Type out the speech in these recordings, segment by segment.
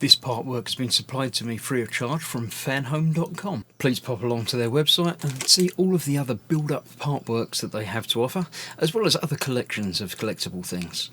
This artwork has been supplied to me free of charge from Fanhome.com. Please pop along to their website and see all of the other build-up artworks that they have to offer, as well as other collections of collectible things.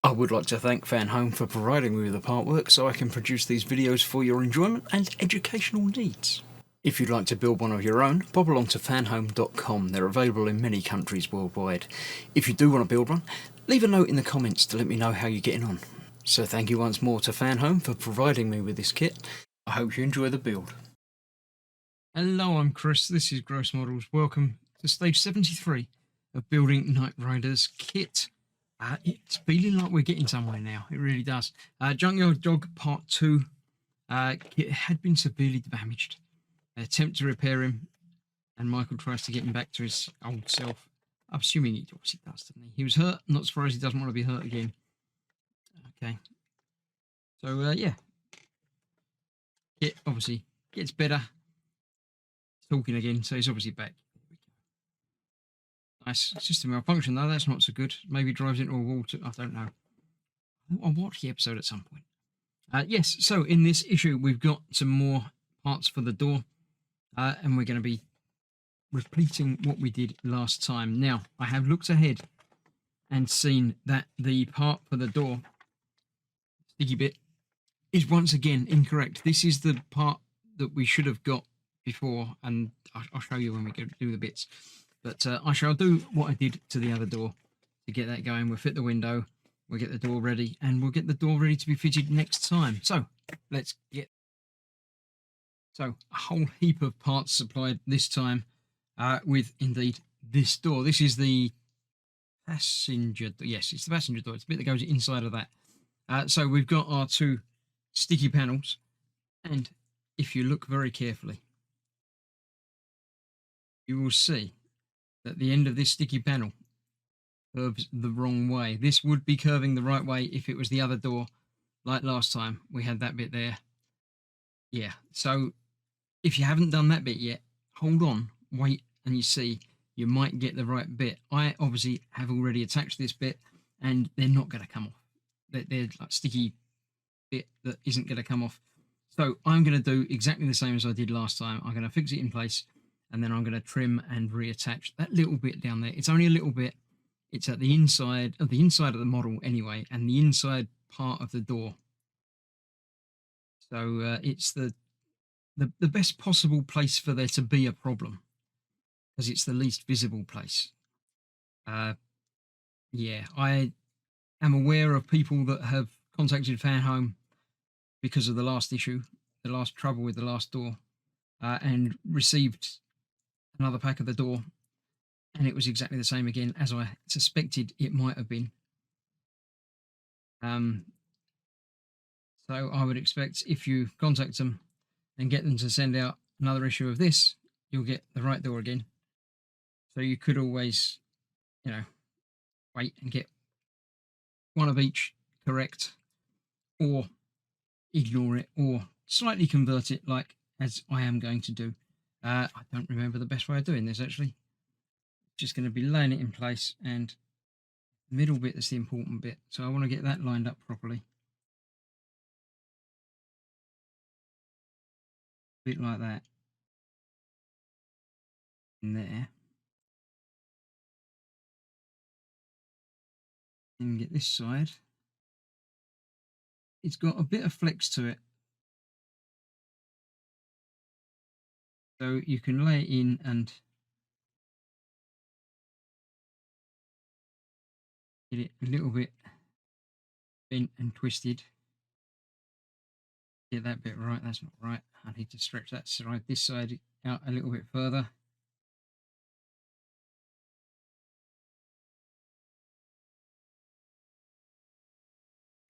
I would like to thank Fanhome for providing me with the artwork so I can produce these videos for your enjoyment and educational needs. If you'd like to build one of your own, pop along to fanhome.com. They're available in many countries worldwide. If you do want to build one, leave a note in the comments to let me know how you're getting on. So thank you once more to Fanhome for providing me with this kit. I hope you enjoy the build. Hello, I'm Chris. This is Gross Models. Welcome to stage 73 of building Knight Rider's kit. It's feeling like we're getting somewhere now. It really does. Junkyard Dog Part 2. Kit had been severely damaged. They attempt to repair him, and Michael tries to get him back to his old self. I'm assuming he obviously does, doesn't he? He was hurt. I'm not surprised he doesn't want to be hurt again. Okay. So, yeah. Kit obviously gets better. Talking again, so he's obviously back. Nice. It's just a malfunction, though. That's not so good. Maybe drives into a wall. I don't know. I'll watch the episode at some point. Yes, so in this issue, we've got some more parts for the door. And we're going to be repeating what we did last time. Now, I have looked ahead and seen that the part for the door, sticky bit, is once again incorrect. This is the part that we should have got before, and I'll show you when we go do the bits. But I shall do what I did to the other door to get that going. We'll fit the window, we'll get the door ready, and we'll get the door ready to be fitted next time. So, let's get... So, a whole heap of parts supplied this time with, indeed, this door. This is the passenger... Yes, it's the passenger door. It's the bit that goes inside of that. So, we've got our two sticky panels. And if you look very carefully, you will see that the end of this sticky panel curves the wrong way. This would be curving the right way if it was the other door. Like last time, we had that bit there. Yeah, so... if you haven't done that bit yet, hold on, wait, and you see, you might get the right bit. I obviously have already attached this bit, and they're not going to come off. They're like sticky bit that isn't going to come off. So I'm going to do exactly the same as I did last time. I'm going to fix it in place, and then I'm going to trim and reattach that little bit down there. It's only a little bit. It's at the inside of the model anyway, and the inside part of the door. So it's the best possible place for there to be a problem, because it's the least visible place. Yeah, I am aware of people that have contacted Fanhome because of the last issue, the last trouble with the last door, and received another pack of the door, and it was exactly the same again as I suspected it might have been. So I would expect if you contact them and get them to send out another issue of this, you'll get the right door again. So you could always, wait and get one of each correct, or ignore it, or slightly convert it, like as I am going to do. I don't remember the best way of doing this, actually. Just going to be laying it in place, and the middle bit is the important bit. So I want to get that lined up properly. A bit like that. In there. And get this side. It's got a bit of flex to it. So you can lay it in and get it a little bit bent and twisted. Get that bit right. That's not right. I need to stretch that side, this side out a little bit further.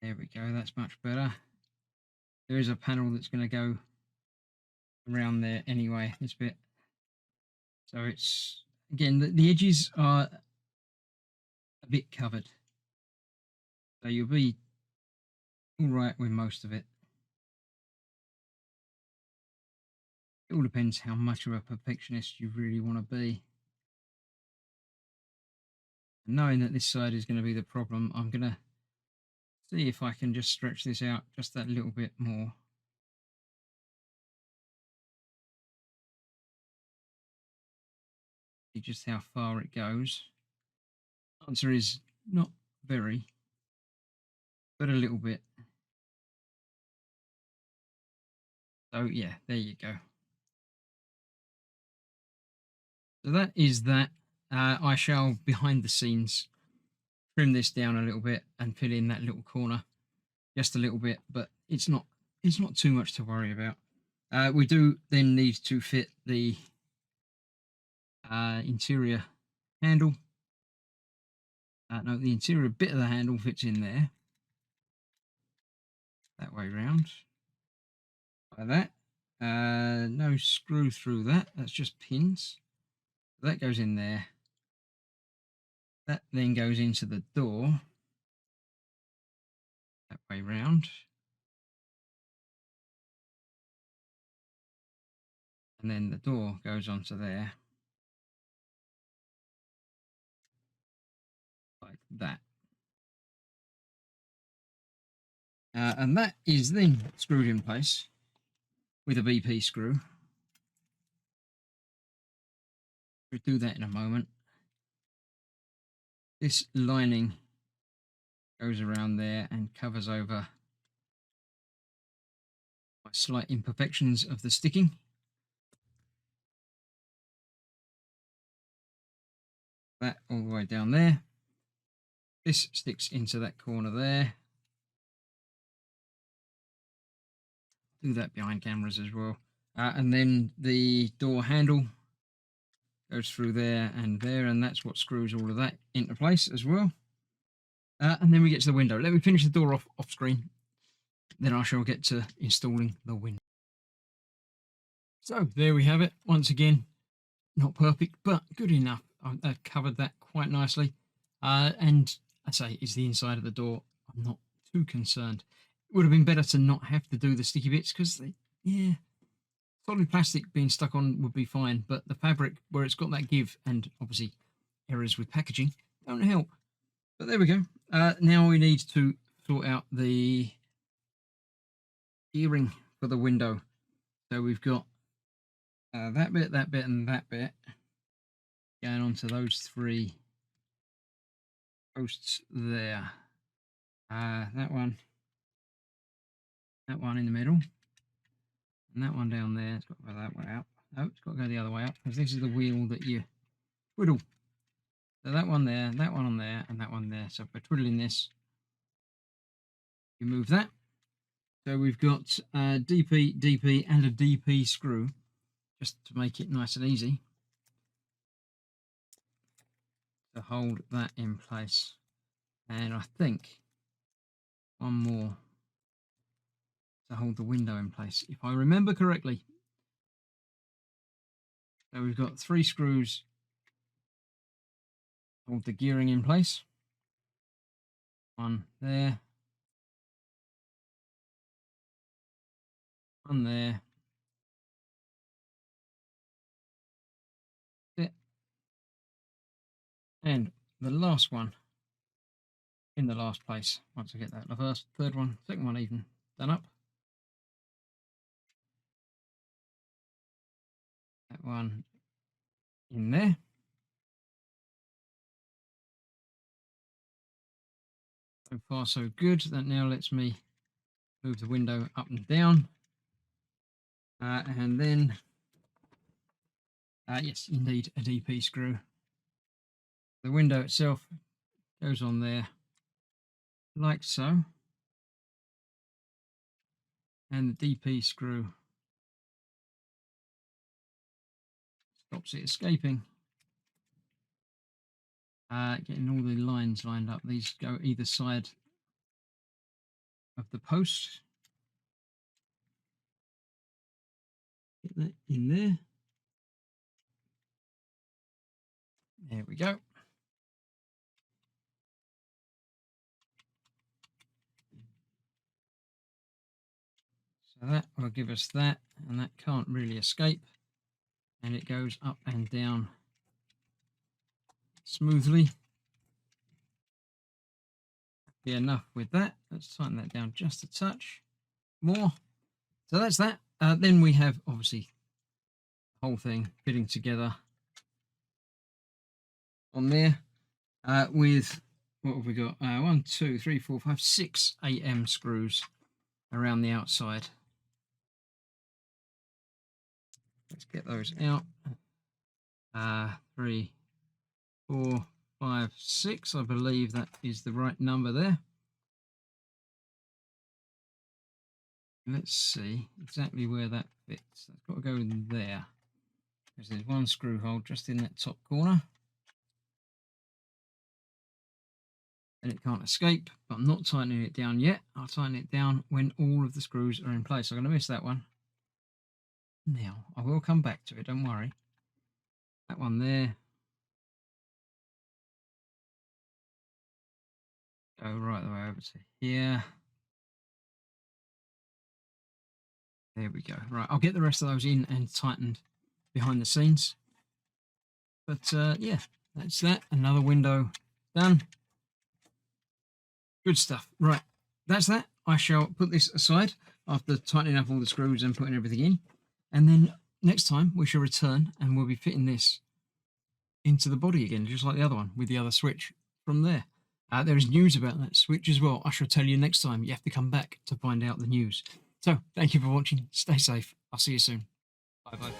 There we go. That's much better. There is a panel that's going to go around there anyway, this bit. So it's, again, the edges are a bit covered. So you'll be all right with most of it. It all depends how much of a perfectionist you really want to be. And knowing that this side is going to be the problem, I'm going to see if I can just stretch this out just that little bit more. See just how far it goes. Answer is not very, but a little bit. So yeah, there you go. So that is that. I shall, behind the scenes, trim this down a little bit and fill in that little corner just a little bit, but it's not too much to worry about. We do then need to fit the interior handle. No, the interior bit of the handle fits in there, that way round, like that. No screw through that, that's just pins. That goes in there. That then goes into the door, that way round. And then the door goes onto there, like that. And that is then screwed in place with a BP screw. We'll do that in a moment. This lining goes around there and covers over my slight imperfections of the sticking. That all the way down there. This sticks into that corner there. Do that behind cameras as well. And then the door handle goes through there, and that's what screws all of that into place as well. And then we get to the window. Let me finish the door off screen, then I shall get to installing the window. So there we have it. Once again, not perfect, but good enough. I've covered that quite nicely. And I say it's the inside of the door. I'm not too concerned. It would have been better to not have to do the sticky bits because yeah, solid plastic being stuck on would be fine, but the fabric where it's got that give, and obviously errors with packaging, don't help. But there we go. Now we need to sort out the gearing for the window. So we've got that bit, and that bit going onto those three posts there. That one in the middle, and that one down there. It's got to go that way up. No, it's got to go the other way up because this is the wheel that you twiddle. So that one there, that one on there, and that one there. So by twiddling this, you move that. So we've got DP, DP, and a DP screw, just to make it nice and easy to hold that in place. And I think one more to hold the window in place, if I remember correctly. So we've got 3 screws to hold the gearing in place. One there, one there. It. And the last one in the last place. Once I get that, the first, third one, second one even done up. That one in there. So far so good. That now lets me move the window up and down. And then, yes, indeed, a DP screw. The window itself goes on there like so. And the DP screw stops it escaping. Getting all the lines lined up. These go either side of the post. Get that in there. There we go. So that will give us that, and that can't really escape. And it goes up and down smoothly. be enough with that. Let's tighten that down just a touch more. So that's that. Then we have obviously the whole thing fitting together on there with what have we got? 1, 2, 3, 4, 5, 6 AM screws around the outside. Let's get those out. 3, 4, 5, 6. I believe that is the right number there. Let's see exactly where that fits. That's got to go in there. There's one screw hole just in that top corner. And it can't escape, but I'm not tightening it down yet. I'll tighten it down when all of the screws are in place. I'm going to miss that one. Now, I will come back to it, don't worry. That one there. Go right the way over to here. There we go. Right, I'll get the rest of those in and tightened behind the scenes. But yeah, that's that. Another window done. Good stuff. Right, that's that. I shall put this aside after tightening up all the screws and putting everything in. And then next time we shall return and we'll be fitting this into the body again, just like the other one with the other switch from there. There is news about that switch as well. I shall tell you next time. You have to come back to find out the news. So, thank you for watching. Stay safe. I'll see you soon. Bye-bye.